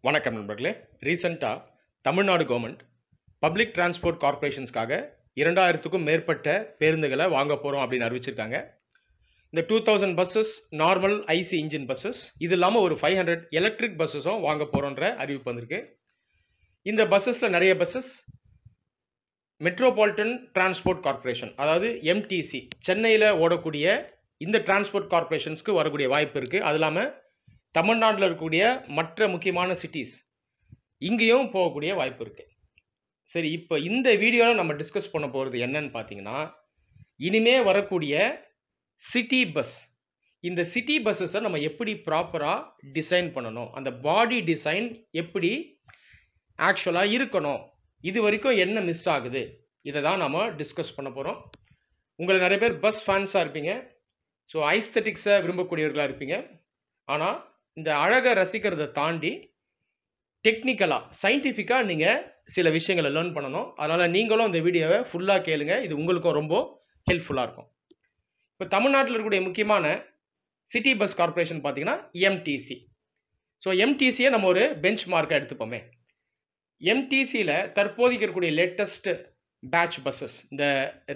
வணக்கம் நண்பர்களே. ரீசெண்டாக தமிழ்நாடு கவர்மெண்ட் பப்ளிக் டிரான்ஸ்போர்ட் கார்ப்பரேஷன்ஸ்க்காக 2000க்கும் மேற்பட்ட பேருந்துகளை வாங்க போகிறோம் அப்படின்னு அறிவிச்சிருக்காங்க. இந்த 2000 buses normal IC engine buses, இது இல்லாமல் ஒரு 500 எலக்ட்ரிக் பஸ்ஸஸும் வாங்க போகிறோன்ற அறிவிப்பு வந்திருக்கு. இந்த பஸ்ஸஸில் நிறைய பஸ்ஸஸ் மெட்ரோபாலிட்டன் டிரான்ஸ்போர்ட் கார்ப்பரேஷன், அதாவது எம்டிசி, சென்னையில் ஓடக்கூடிய இந்த டிரான்ஸ்போர்ட் கார்ப்பரேஷன்ஸ்க்கு வரக்கூடிய வாய்ப்பு இருக்குது. அது இல்லாமல் தமிழ்நாட்டில் இருக்கக்கூடிய மற்ற முக்கியமான சிட்டிஸ் இங்கேயும் போகக்கூடிய வாய்ப்பு இருக்குது. சரி, இப்போ இந்த வீடியோவில் நம்ம டிஸ்கஸ் பண்ண போகிறது என்னன்னு பார்த்தீங்கன்னா, இனிமே வரக்கூடிய சிட்டி பஸ், இந்த சிட்டி பஸ்ஸஸை நம்ம எப்படி ப்ராப்பராக டிசைன் பண்ணணும், அந்த பாடி டிசைன் எப்படி ஆக்சுவலாக இருக்கணும், இது வரைக்கும் என்ன மிஸ் ஆகுது, இதை தான் நம்ம டிஸ்கஸ் பண்ண போகிறோம். உங்களை நிறைய பேர் பஸ் ஃபேன்ஸாக இருப்பீங்க, ஸோ ஐஸ்தட்டிக்ஸை விரும்பக்கூடியவர்களாக இருப்பீங்க. ஆனால் இந்த அழகை ரசிக்கிறதை தாண்டி டெக்னிக்கலாக சயின்டிஃபிக்காக நீங்கள் சில விஷயங்களை லேர்ன் பண்ணணும். அதனால் நீங்களும் இந்த வீடியோவை ஃபுல்லாக கேளுங்க, இது உங்களுக்கும் ரொம்ப ஹெல்ப்ஃபுல்லாக இருக்கும். இப்போ தமிழ்நாட்டில் இருக்கக்கூடிய முக்கியமான சிட்டி பஸ் கார்ப்பரேஷன் பார்த்தீங்கன்னா எம்டிசி. ஸோ எம்டிசியை நம்ம ஒரு பெஞ்ச் மார்க்காக எடுத்துப்போமே. எம்டிசியில் தற்போதைக்கு இருக்கக்கூடிய லேட்டஸ்ட் பேட்ச் பஸ்ஸஸ், இந்த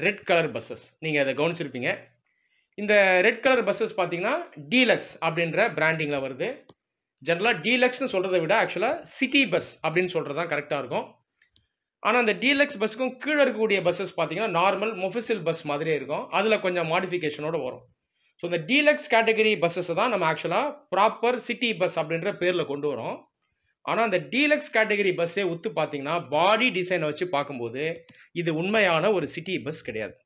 ரெட் கலர் பஸ்ஸஸ், நீங்கள் அதை கவனிச்சிருப்பீங்க. இந்த ரெட் கலர் பஸ்ஸஸ் பார்த்தீங்கன்னா டீலக்ஸ் அப்படின்ற பிராண்டிங்கில் வருது. ஜென்ரலாக டீலக்ஸ்னு சொல்கிறத விட ஆக்சுவலாக சிட்டி பஸ் அப்படின்னு சொல்கிறது தான் கரெக்டாக இருக்கும். ஆனால் அந்த டீலக்ஸ் பஸ்ஸுக்கும் கீழே இருக்கக்கூடிய பஸ்ஸஸ் பார்த்தீங்கன்னா நார்மல் மொஃபிசில் பஸ் மாதிரியே இருக்கும், அதில் கொஞ்சம் மாடிஃபிகேஷனோடு வரும். ஸோ இந்த டீலக்ஸ் கேட்டகரி பஸ்ஸஸை தான் நம்ம ஆக்சுவலாக ப்ராப்பர் சிட்டி பஸ் அப்படின்ற பேரில் கொண்டு வரோம். ஆனால் அந்த டீலக்ஸ் கேட்டகரி பஸ்ஸே உத்து பார்த்தீங்கன்னா பாடி டிசைனை வச்சு பார்க்கும்போது இது உண்மையான ஒரு சிட்டி பஸ் கிடையாது.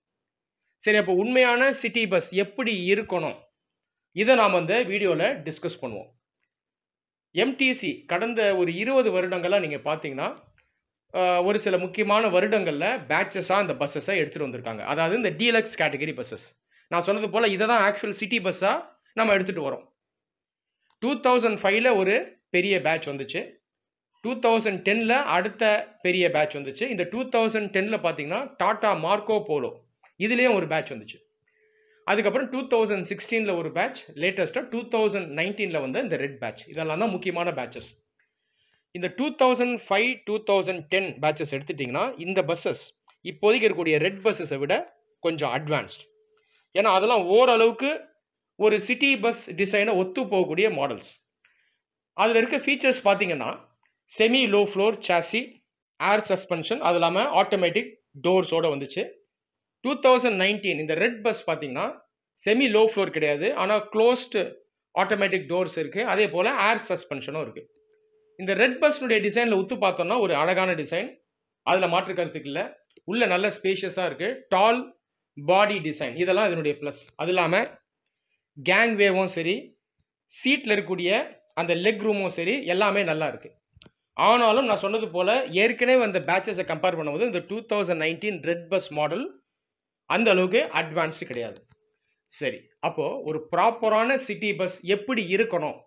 சரி, அப்போ உண்மையான சிட்டி பஸ் எப்படி இருக்கணும், இதை நாம் அந்த வீடியோவில் டிஸ்கஸ் பண்ணுவோம். எம்டிசி கடந்த ஒரு 20 வருடங்களாக நீங்கள் பார்த்தீங்கன்னா ஒரு சில முக்கியமான வருடங்களில் பேட்சஸாக இந்த பஸ்ஸஸை எடுத்துகிட்டு வந்திருக்காங்க. அதாவது இந்த டீலக்ஸ் கேட்டகரி பஸ்ஸஸ், நான் சொன்னது போல் இதை தான் ஆக்சுவல் சிட்டி பஸ்ஸாக நம்ம எடுத்துகிட்டு வரோம். 2005ல் ஒரு பெரிய பேட்ச் வந்துச்சு, 2010ல் அடுத்த பெரிய பேட்ச் வந்துச்சு. இந்த 2010ல் பார்த்தீங்கன்னா டாடா மார்க்கோ போலோ, இதுலேயும் ஒரு பேட்ச் வந்துச்சு. அதுக்கப்புறம் 2016ல் ஒரு பேட்ச், லேட்டஸ்ட்டாக 2019ல் வந்து இந்த ரெட் பேட்ச். இதெல்லாம் தான் முக்கியமான பேட்சஸ். இந்த 2005, 2010 பேட்சஸ் எடுத்துட்டிங்கன்னா இந்த பஸ்ஸஸ் இப்போதைக்கு இருக்கக்கூடிய ரெட் பஸ்ஸஸை விட கொஞ்சம் அட்வான்ஸ்ட். ஏன்னா அதெல்லாம் ஓரளவுக்கு ஒரு சிட்டி பஸ் டிசைனை ஒத்து போகக்கூடிய மாடல்ஸ். அதில் இருக்க ஃபீச்சர்ஸ் பார்த்தீங்கன்னா செமி லோ ஃப்ளோர் சாசி, ஏர் சஸ்பென்ஷன், அது இல்லாமல் ஆட்டோமேட்டிக் டோர்ஸோடு வந்துச்சு. 2019 இந்த ரெட் பஸ் பார்த்தீங்கன்னா செமி லோ ஃப்ளோர் கிடையாது, ஆனால் க்ளோஸ்டு ஆட்டோமேட்டிக் டோர்ஸ் இருக்குது, அதே போல் ஏர் சஸ்பென்ஷனும் இருக்குது. இந்த ரெட் பஸ்னுடைய டிசைனில் ஒத்து பார்த்தோம்னா ஒரு அழகான டிசைன், அதில் மாற்று கருத்துக்கு இல்லை. உள்ள நல்ல ஸ்பேஷியஸாக இருக்குது, டால் பாடி டிசைன், இதெல்லாம் இதனுடைய ப்ளஸ். அது இல்லாமல் கேங் வேவும் சரி, சீட்டில் இருக்கக்கூடிய அந்த லெக் ரூமும் சரி, எல்லாமே நல்லா இருக்குது. ஆனாலும் நான் சொன்னது போல் ஏற்கனவே அந்த பேட்சஸை கம்பேர் பண்ணும்போது இந்த 2019 ரெட் பஸ் மாடல் அந்த அளவுக்கு அட்வான்ஸ்டு கிடையாது. சரி, அப்போது ஒரு ப்ராப்பரான சிட்டி பஸ் எப்படி இருக்கணும்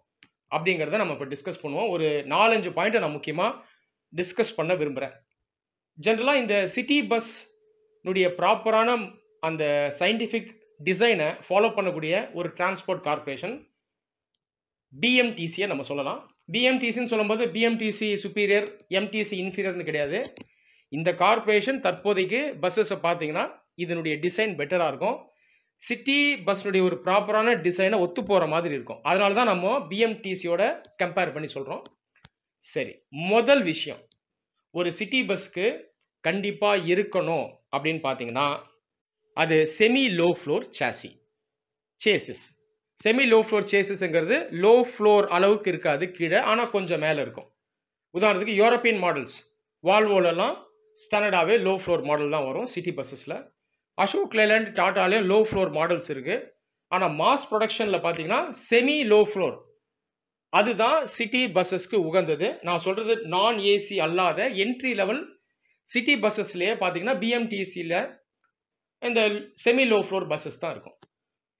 அப்படிங்கிறத நம்ம இப்போ டிஸ்கஸ் பண்ணுவோம். ஒரு 4-5 பாயிண்ட்டை நான் முக்கியமாக டிஸ்கஸ் பண்ண விரும்புகிறேன். ஜென்ரலாக இந்த சிட்டி பஸ்னுடைய ப்ராப்பரான அந்த சயின்டிஃபிக் டிசைனை ஃபாலோ பண்ணக்கூடிய ஒரு டிரான்ஸ்போர்ட் கார்ப்பரேஷன் பிஎம்டிசியை நம்ம சொல்லலாம். பிஎம்டிசின்னு சொல்லும்போது பிஎம்டிசி சுப்பீரியர், எம்டிசி இன்ஃபீரியர்னு கிடையாது. இந்த கார்ப்பரேஷன் தற்போதைக்கு பஸ்ஸஸை பார்த்தீங்கன்னா இதனுடைய டிசைன் பெட்டராக இருக்கும், சிட்டி பஸ்னுடைய ஒரு ப்ராப்பரான டிசைனை ஒத்து போகிற மாதிரி இருக்கும். அதனால தான் நம்ம பிஎம்டிசியோட கம்பேர் பண்ணி சொல்கிறோம். சரி, முதல் விஷயம், ஒரு சிட்டி பஸ்க்கு கண்டிப்பாக இருக்கணும் அப்படின்னு பார்த்தீங்கன்னா அது semi low floor chassis chassis. Semi low floor சேசிஸ்ங்கிறது லோ ஃப்ளோர் அளவுக்கு இருக்காது கீழே, ஆனால் கொஞ்சம் மேலே இருக்கும். உதாரணத்துக்கு யூரோப்பியன் மாடல்ஸ் வால்வோலெல்லாம் ஸ்டாண்டர்டாகவே லோ ஃப்ளோர் மாடல் தான் வரும் சிட்டி பஸ்ஸஸில். அசோக் லேலண்ட், டாட்டாலையும் லோ ஃப்ளோர் மாடல்ஸ் இருக்குது. ஆனால் மாஸ் ப்ரொடக்ஷனில் பார்த்தீங்கன்னா செமி லோ ஃப்ளோர் அதுதான் சிட்டி பஸ்ஸஸ்க்கு உகந்தது. நான் சொல்கிறது நான் ஏசி அல்லாத என்ட்ரி லெவல் சிட்டி பஸ்ஸஸ்லேயே பார்த்தீங்கன்னா பிஎம்டிசியில் இந்த செமி லோ ஃப்ளோர் பஸ்ஸஸ் தான் இருக்கும்.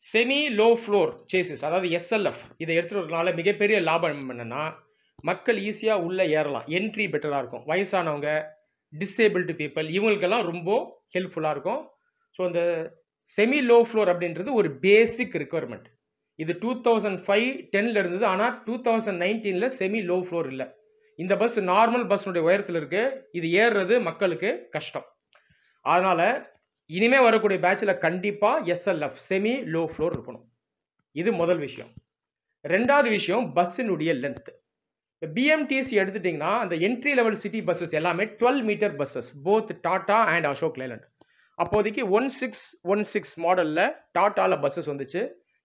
செமி லோ ஃப்ளோர் சேசிஸ், அதாவது எஸ்எல்எஃப், இதை எடுத்துகிட்டு வரதுனால மிகப்பெரிய லாபம் என்னென்னா மக்கள் ஈஸியாக உள்ளே ஏறலாம், என்ட்ரி பெட்டராக இருக்கும். வயசானவங்க, டிசேபிள்டு பீப்புள், இவங்களுக்கெல்லாம் ரொம்ப ஹெல்ப்ஃபுல்லாக இருக்கும். ஸோ இந்த செமி லோ ஃப்ளோர் அப்படின்றது ஒரு பேசிக் ரிக்குவயர்மெண்ட். இது 2005-10ல் இருந்தது, ஆனால் 2019ல் செமி லோ ஃப்ளோர் இல்லை. இந்த பஸ் நார்மல் பஸ்னுடைய உயரத்தில் இருக்கு. இது ஏறுறது மக்களுக்கு கஷ்டம். அதனால இனிமே வரக்கூடிய பேட்சில் கண்டிப்பா எஸ்எல்எஃப் செமி லோ ஃப்ளோர் இருக்கணும். இது முதல் விஷயம். ரெண்டாவது விஷயம் பஸ்ஸினுடைய லென்த். பிஎம்டிசி எடுத்துட்டீங்கன்னா அந்த என்ட்ரி லெவல் சிட்டி பஸ்ஸஸ் எல்லாமே 12 meter buses, both Tata and Ashok Leyland. அப்போதைக்கு 1616 மாடலில் டாட்டாவில் பஸ்ஸஸ் வந்துச்சு.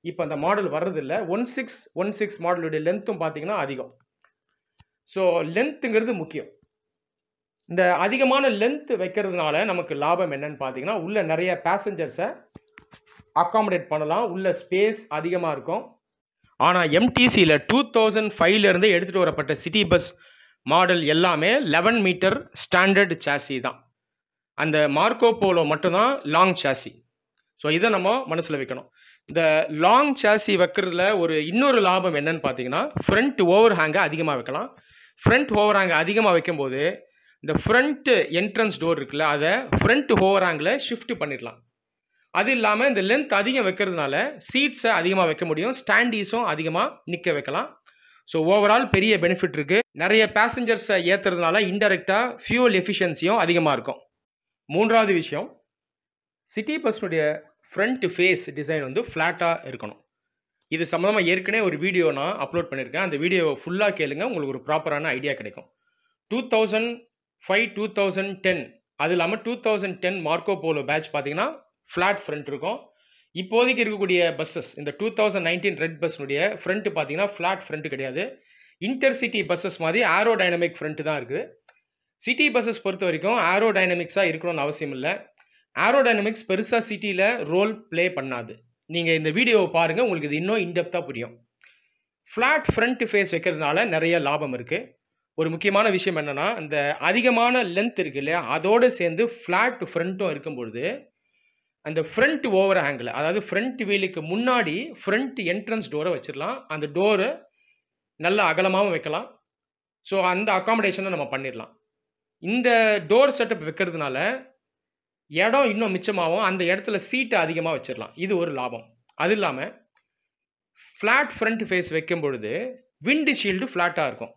இப்போ அந்த மாடல் வர்றதில்லை. 1616 மாடலுடைய லென்த்தும் பார்த்தீங்கன்னா அதிகம். ஸோ லென்த்துங்கிறது முக்கியம். இந்த அதிகமான லென்த் வைக்கிறதுனால நமக்கு லாபம் என்னன்னு பார்த்தீங்கன்னா, உள்ள நிறைய பேசஞ்சர்ஸை அகாமடேட் பண்ணலாம், உள்ள ஸ்பேஸ் அதிகமாக இருக்கும். ஆனால் எம்டிசியில் 2005லேருந்து எடுத்துகிட்டு வரப்பட்ட சிட்டி பஸ் மாடல் எல்லாமே 11 மீட்டர் ஸ்டாண்டர்ட் சாசி தான். அந்த மார்க்கோ போலோ மட்டும்தான் லாங் சாசி. ஸோ இதை நம்ம மனசில் வைக்கணும். இந்த லாங் சாசி வைக்கிறதுல இன்னொரு லாபம் என்னன்னு பார்த்தீங்கன்னா, ஃப்ரண்ட் ஓவர் ஹேங்கை அதிகமாக வைக்கலாம். ஃப்ரண்ட் ஓவர் ஹேங்கை அதிகமாக வைக்கும்போது இந்த ஃப்ரண்ட் என்ட்ரன்ஸ் டோர் இருக்குல்ல, அதை ஃப்ரண்ட் ஓவர் ஹேங்கில் ஷிஃப்ட் பண்ணிடலாம். அது இல்லாமல் இந்த லென்த் அதிகம் வைக்கிறதுனால சீட்ஸை அதிகமாக வைக்க முடியும், ஸ்டாண்டீஸும் அதிகமாக நிற்க வைக்கலாம். ஸோ ஓவரால் பெரிய பெனிஃபிட் இருக்குது. நிறைய பேசஞ்சர்ஸை ஏற்றுறதுனால இன்டெரக்டாக ஃபியூவல் எஃபிஷியன்சியும் அதிகமாக இருக்கும். மூன்றாவது விஷயம், சிட்டி பஸ்னுடைய ஃப்ரண்ட் ஃபேஸ் டிசைன் வந்து ஃப்ளாட்டாக இருக்கணும். இது சம்மந்தமாக ஏற்கனவே ஒரு வீடியோ நான் அப்லோட் பண்ணியிருக்கேன். அந்த வீடியோவை ஃபுல்லாக கேளுங்க, உங்களுக்கு ஒரு ப்ராப்பரான ஐடியா கிடைக்கும். 2005 2010 அது இல்லாமல் 2010 மார்க்கோ போலோ பேட்ச் பார்த்தீங்கன்னா ஃப்ளாட் ஃப்ரண்ட் இருக்கும். இப்போதைக்கு இருக்கக்கூடிய பஸ்ஸஸ் இந்த 2019 ரெட் பஸ்னுடைய ஃப்ரண்ட் பார்த்தீங்கன்னா ஃப்ளாட் ஃப்ரண்ட் கிடையாது. இன்டர்சிட்டி பஸ்ஸஸ் மாதிரி ஏரோடைனமிக் ஃப்ரண்ட் தான் இருக்குது. சிட்டி பஸ்ஸஸ் பொறுத்த வரைக்கும் ஏரோடைனமிக்ஸாக இருக்கணும்னு அவசியம் இல்லை. ஏரோடைனமிக்ஸ் பெருசாக சிட்டியில் ரோல் ப்ளே பண்ணாது. நீங்கள் இந்த வீடியோவை பாருங்கள், உங்களுக்கு இது இன்னும் இன்டெப்த்தாக புரியும். ஃப்ளாட் ஃப்ரண்ட் ஃபேஸ் வைக்கிறதுனால நிறைய லாபம் இருக்குது. ஒரு முக்கியமான விஷயம் என்னென்னா, இந்த அதிகமான லென்த் இருக்கு இல்லையா, அதோடு சேர்ந்து ஃப்ளாட் ஃப்ரண்ட்டும் இருக்கும்பொழுது அந்த ஃப்ரண்ட் ஓவர் ஆங்கிள், அதாவது ஃப்ரண்ட் வீலுக்கு முன்னாடி ஃப்ரண்ட் என்ட்ரன்ஸ் டோரை வச்சிடலாம். அந்த டோரை நல்ல அகலமாகவும் வைக்கலாம். ஸோ அந்த அகாமடேஷனை நம்ம பண்ணிடலாம். இந்த டோர் செட்டப் வைக்கிறதுனால இடம் இன்னும் மிச்சமாகவும், அந்த இடத்துல சீட்டை அதிகமாக வச்சிடலாம். இது ஒரு லாபம். அது இல்லாமல் ஃப்ளாட் ஃப்ரண்ட் ஃபேஸ் வைக்கும் பொழுது விண்டு ஷீல்டு ஃப்ளாட்டாக இருக்கும்.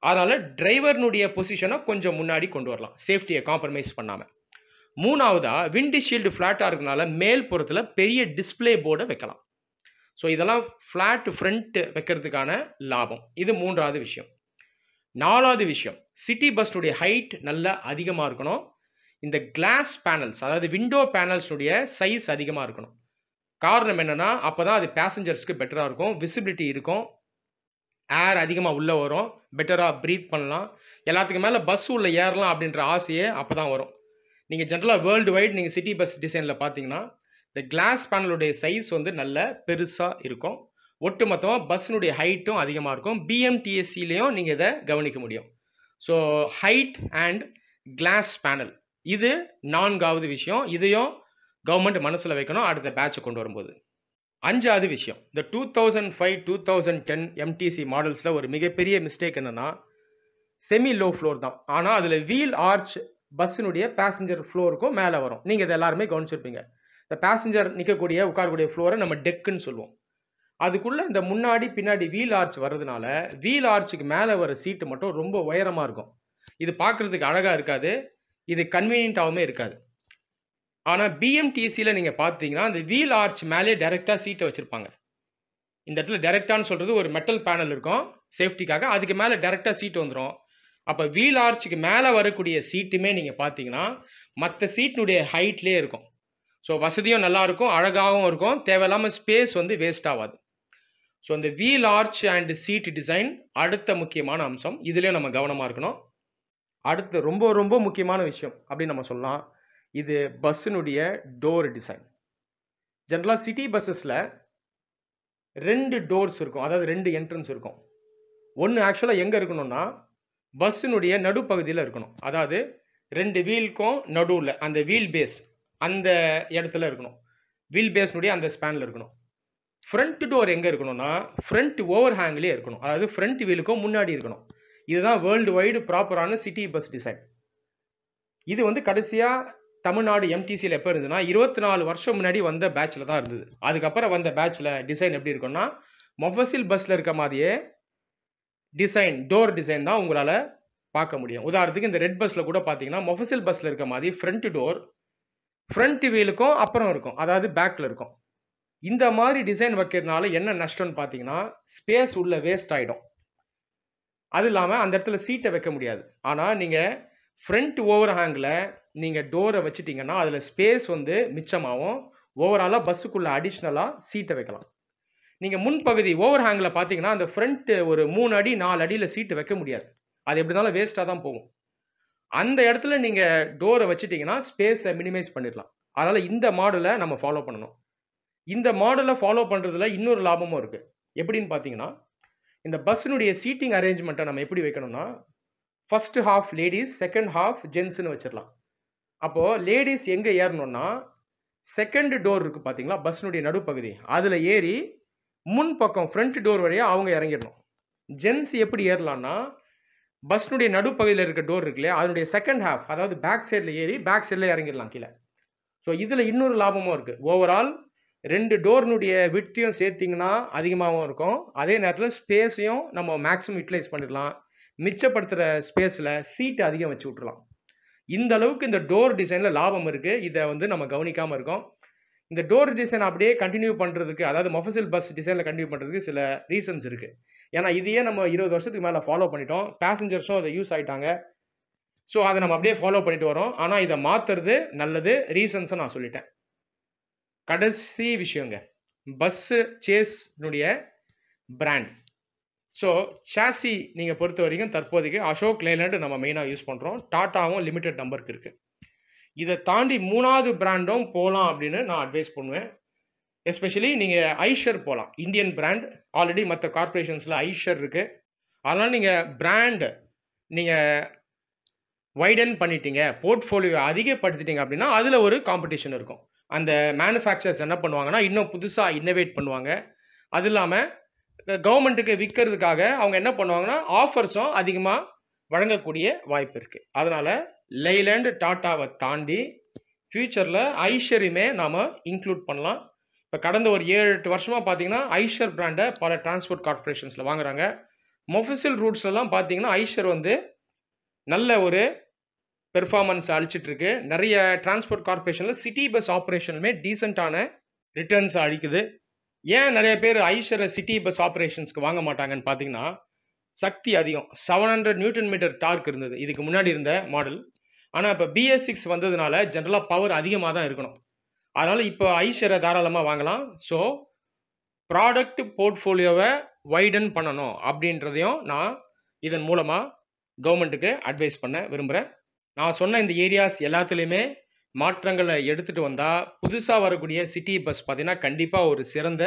அதனால் டிரைவர்னுடைய பொசிஷனை கொஞ்சம் முன்னாடி கொண்டு வரலாம், சேஃப்டியை காம்ப்ரமைஸ் பண்ணாமல். மூணாவதாக விண்டு ஷீல்டு ஃப்ளாட்டாக இருக்கனால மேல் புறத்தில் பெரிய டிஸ்பிளே போர்டை வைக்கலாம். ஸோ இதெல்லாம் ஃப்ளாட் ஃப்ரண்ட் வைக்கிறதுக்கான லாபம். இது மூன்றாவது விஷயம். நாலாவது விஷயம், சிட்டி பஸ்னுடைய ஹைட் நல்லா அதிகமாக இருக்கணும். இந்த கிளாஸ் பேனல்ஸ், அதாவது விண்டோ பேனல்ஸுடைய சைஸ் அதிகமாக இருக்கணும். காரணம் என்னென்னா, அப்போ தான் அது பேசஞ்சர்ஸ்க்கு பெட்டராக இருக்கும், விசிபிலிட்டி இருக்கும், ஏர் அதிகமாக உள்ளே வரும், பெட்டராக ப்ரீத் பண்ணலாம், எல்லாத்துக்கு மேலே பஸ் உள்ளே ஏறலாம் அப்படின்ற ஆசையே அப்போ தான் வரும். நீங்கள் ஜென்ரலாக வேர்ல்டு வைட் நீங்கள் சிட்டி பஸ் டிசைனில் பார்த்தீங்கன்னா இந்த கிளாஸ் பேனலுடைய சைஸ் வந்து நல்ல பெருசாக இருக்கும். ஒட்டுமொத்தமாக பஸ்ஸினுடைய ஹைட்டும் அதிகமாக இருக்கும். பிஎம்டிஎஸ்சிலையும் நீங்கள் இதை கவனிக்க முடியும். So height and glass panel, இது நான்காவது விஷயம். இதையும் கவர்மெண்ட் மனசில் வைக்கணும் அடுத்த பேட்சை கொண்டு வரும்போது. அஞ்சாவது விஷயம், இந்த 2005 2010 எம்டிசி மாடல்ஸில் ஒரு மிகப்பெரிய மிஸ்டேக் என்னென்னா, செமி லோ ஃப்ளோர் தான். ஆனால் அதில் வீல் ஆர்ச் பஸ்ஸினுடைய பேசஞ்சர் ஃப்ளோருக்கும் மேலே வரும். நீங்கள் இதை எல்லாருமே கவனிச்சிருப்பீங்க. இந்த பேசஞ்சர் நிற்கக்கூடிய உட்காரக்கூடிய ஃப்ளோரை நம்ம டெக்குன்னு சொல்லுவோம். அதுக்குள்ளே இந்த முன்னாடி பின்னாடி வீல் ஆர்ச் வர்றதுனால வீல் ஆர்ச்சுக்கு மேலே வர சீட்டு மட்டும் ரொம்ப உயரமாக இருக்கும். இது பார்க்குறதுக்கு அழகாக இருக்காது, இது கன்வீனியன்ட்டாகவுமே இருக்காது. ஆனால் பிஎம்டிசியில் நீங்கள் பார்த்தீங்கன்னா அந்த வீல் ஆர்ச் மேலே டைரெக்டாக சீட்டை வச்சுருப்பாங்க. இந்த இடத்துல டைரெக்டான்னு சொல்கிறது ஒரு மெட்டல் பேனல் இருக்கும் சேஃப்டிக்காக, அதுக்கு மேலே டைரெக்டாக சீட்டு வந்துடும். அப்போ வீல் ஆர்ச்சுக்கு மேலே வரக்கூடிய சீட்டுமே நீங்கள் பார்த்தீங்கன்னா மற்ற சீட்டினுடைய ஹைட்லேயே இருக்கும். ஸோ வசதியும் நல்லாயிருக்கும், அழகாகவும் இருக்கும், தேவையில்லாமல் ஸ்பேஸ் வந்து வேஸ்ட் ஆகாது. ஸோ இந்த wheel arch and seat design அடுத்த முக்கியமான அம்சம். இதுலேயும் நம்ம கவனமாக இருக்கணும். அடுத்து ரொம்ப ரொம்ப முக்கியமான விஷயம் அப்படின்னு நம்ம சொல்லலாம், இது பஸ்ஸினுடைய டோர் டிசைன். ஜென்ரலாக சிட்டி பஸ்ஸஸில் 2 டோர்ஸ் இருக்கும், அதாவது 2 என்ட்ரன்ஸ் இருக்கும். ஒன்று ஆக்சுவலாக எங்கே இருக்கணும்னா பஸ்ஸினுடைய நடுப்பகுதியில் இருக்கணும். அதாவது 2 வீலுக்கும் நடுவில் அந்த வீல் பேஸ் அந்த இடத்துல இருக்கணும். வீல் பேஸ்னுடைய அந்த ஸ்பேனில் இருக்கணும். ஃப்ரண்ட் டோர் எங்கே இருக்கணும்னா ஃப்ரண்ட் ஓவர் ஹேங்லேயே இருக்கணும், அதாவது ஃப்ரண்ட் வீலுக்கும் முன்னாடி இருக்கணும். இதுதான் வேர்ல்டு வைடு ப்ராப்பரான சிட்டி பஸ் டிசைன். இது வந்து கடைசியாக தமிழ்நாடு எம்டிசியில் எப்போ இருந்ததுன்னா 24 வருஷம் முன்னாடி வந்த பேட்சில் தான் இருந்தது. அதுக்கப்புறம் வந்த பேட்சில் டிசைன் எப்படி இருக்குன்னா மொஃபசில் பஸ்ஸில் இருக்க மாதிரியே டிசைன், டோர் டிசைன் தான் உங்களால் பார்க்க முடியும். உதாரணத்துக்கு இந்த ரெட் பஸ்ஸில் கூட பார்த்தீங்கன்னா மொஃபசில் பஸ்ஸில் இருக்க மாதிரி ஃப்ரண்ட் டோர் ஃப்ரண்ட் வீலுக்கும் அப்புறம் இருக்கும், அதாவது பேக்கில் இருக்கும். இந்த மாதிரி டிசைன் வைக்கிறதுனால என்ன நஷ்டம்னு பார்த்தீங்கன்னா ஸ்பேஸ் உள்ள வேஸ்ட் ஆகிடும். அது இல்லாமல் அந்த இடத்துல சீட்டை வைக்க முடியாது. ஆனால் நீங்கள் ஃப்ரண்ட் ஓவர் ஹேங்கில் நீங்கள் டோரை வச்சுட்டிங்கன்னா அதில் ஸ்பேஸ் வந்து மிச்சமாகவும் ஓவராலாக பஸ்ஸுக்குள்ளே அடிஷ்னலாக சீட்டை வைக்கலாம். நீங்கள் முன்பகுதி ஓவர் ஹேங்கில் பார்த்தீங்கன்னா அந்த ஃப்ரண்ட்டு ஒரு 3 அடி 4 அடியில் சீட்டு வைக்க முடியாது. அது எப்படி இருந்தாலும் வேஸ்ட்டாக தான் போகும். அந்த இடத்துல நீங்கள் டோரை வச்சுட்டிங்கன்னா ஸ்பேஸை மினிமைஸ் பண்ணிடலாம். அதனால் இந்த மாடலை நம்ம ஃபாலோ பண்ணணும். இந்த மாடலை ஃபாலோ பண்ணுறதுல இன்னொரு லாபமும் இருக்குது. எப்படின்னு பார்த்தீங்கன்னா இந்த பஸ்ஸினுடைய சீட்டிங் அரேஞ்ச்மெண்ட்டை நம்ம எப்படி வைக்கணும்னா first half ladies second half ஜென்ஸ்னு வச்சிடலாம். அப்போது லேடிஸ் எங்கே ஏறணும்னா செகண்ட் டோர் இருக்குது பார்த்தீங்களா, பஸ்ஸினுடைய நடுப்பகுதி, அதில் ஏறி முன் பக்கம் ஃப்ரண்ட் டோர் வழியாக அவங்க இறங்கிடணும். ஜென்ஸ் எப்படி ஏறலான்னா பஸ்ஸினுடைய நடுப்பகுதியில் இருக்க டோர் இருக்கு இல்லையா, அதனுடைய செகண்ட் ஹாஃப் அதாவது பேக் சைடில் ஏறி பேக் சைடில் இறங்கிடலாம் கீழே. ஸோ இதில் இன்னொரு லாபமும் இருக்குது. ஓவரால் 2 டோர்னுடைய விட்டையும் சேர்த்திங்கன்னா அதிகமாகவும் இருக்கும். அதே நேரத்தில் ஸ்பேஸையும் நம்ம மேக்ஸிமம் யூட்டிலைஸ் பண்ணிடலாம். மிச்சப்படுத்துகிற ஸ்பேஸில் சீட்டு அதிகம் வச்சு விட்றலாம். இந்த அளவுக்கு இந்த டோர் டிசைனில் லாபம் இருக்குது. இதை வந்து நம்ம கவனிக்காமல் இருக்கோம். இந்த டோர் டிசைன் அப்படியே கண்டினியூ பண்ணுறதுக்கு, அதாவது மொஃபசில் பஸ் டிசைனில் கண்டினியூ பண்ணுறதுக்கு சில ரீசன்ஸ் இருக்குது. ஏன்னா இதையே நம்ம 20 வருஷத்துக்கு மேலே ஃபாலோ பண்ணிட்டோம். பேசஞ்சர்ஸும் அதை யூஸ் ஆகிட்டாங்க. ஸோ அதை நம்ம அப்படியே ஃபாலோ பண்ணிட்டு வரோம். ஆனால் இதை மாற்றுறது நல்லது. ரீசன்ஸை நான் சொல்லிட்டேன். கடைசி விஷயங்க, பஸ்ஸு சேஸ்னுடைய பிராண்ட். ஸோ சாசி நீங்கள் பொறுத்த வரைக்கும் தற்போதைக்கு அசோக் லேலண்ட் நம்ம மெயினாக யூஸ் பண்ணுறோம். டாட்டாவும் லிமிடெட் நம்பருக்கு இருக்குது. இதை தாண்டி 3வது பிராண்டும் போகலாம் அப்படின்னு நான் அட்வைஸ் பண்ணுவேன். எஸ்பெஷலி நீங்கள் ஐஷர் போகலாம். இந்தியன் பிராண்ட் ஆல்ரெடி மற்ற கார்பரேஷன்ஸில் ஐஷர் இருக்குது. அதனால் நீங்கள் பிராண்ட் நீங்கள் வைடன் பண்ணிட்டீங்க, போர்ட்ஃபோலியோ அதிகப்படுத்திட்டீங்க அப்படின்னா அதில் ஒரு காம்படிஷன் இருக்கும். அந்த மேனுஃபேக்சரர்ஸ் என்ன பண்ணுவாங்கன்னா இன்னும் புதுசாக இன்னோவேட் பண்ணுவாங்க. அது இல்லாமல் கவர்மெண்ட்டுக்கு விற்கிறதுக்காக அவங்க என்ன பண்ணுவாங்கன்னா ஆஃபர்ஸும் அதிகமாக வழங்கக்கூடிய வாய்ப்பு இருக்குது. அதனால் லேலண்ட் டாட்டாவை தாண்டி ஃப்யூச்சரில் ஐஷரையுமே நாம் இன்க்ளூட் பண்ணலாம். இப்போ கடந்த ஒரு 7-8 வருஷமாக பார்த்தீங்கன்னா ஐஷர் பிராண்டை பல டிரான்ஸ்போர்ட் கார்பரேஷன்ஸில் வாங்குறாங்க. மொஃபசில் ரூட்ஸ்லாம் பார்த்தீங்கன்னா ஐஷர் வந்து நல்ல ஒரு பெர்ஃபார்மன்ஸ் அளிச்சிட்ருக்கு. நிறைய டிரான்ஸ்போர்ட் கார்பரேஷனில் சிட்டி பஸ் ஆப்ரேஷனுமே டீசெண்டான ரிட்டர்ன்ஸ் அளிக்குது. ஏன் நிறைய பேர் ஐஷரை சிட்டி பஸ் ஆப்ரேஷன்ஸ்க்கு வாங்க மாட்டாங்கன்னு பார்த்தீங்கன்னா சக்தி அதிகம். 700 நியூட்டன் மீட்டர் டார்க் இருந்தது இதுக்கு முன்னாடி இருந்த மாடல். ஆனால் இப்போ BS6 வந்ததுனால ஜென்ரலாக பவர் அதிகமாக தான் இருக்கணும். அதனால் இப்போ ஐஷரை தாராளமாக வாங்கலாம். ஸோ ப்ராடக்ட் போர்ட்ஃபோலியோவை வைடன் பண்ணணும் அப்படின்றதையும் நான் இதன் மூலமாக கவர்மெண்ட்டுக்கு அட்வைஸ் பண்ண விரும்புகிறேன். நான் சொன்ன இந்த ஏரியாஸ் எல்லாத்துலேயுமே மாற்றங்களை எடுத்துகிட்டு வந்தால் புதுசாக வரக்கூடிய சிட்டி பஸ் பார்த்தீங்கன்னா கண்டிப்பாக ஒரு சிறந்த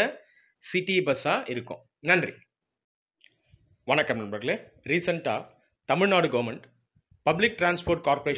சிட்டி பஸ்ஸாக இருக்கும். நன்றி. வணக்கம் நண்பர்களே. ரீசெண்டாக Tamil Nadu government public transport corporation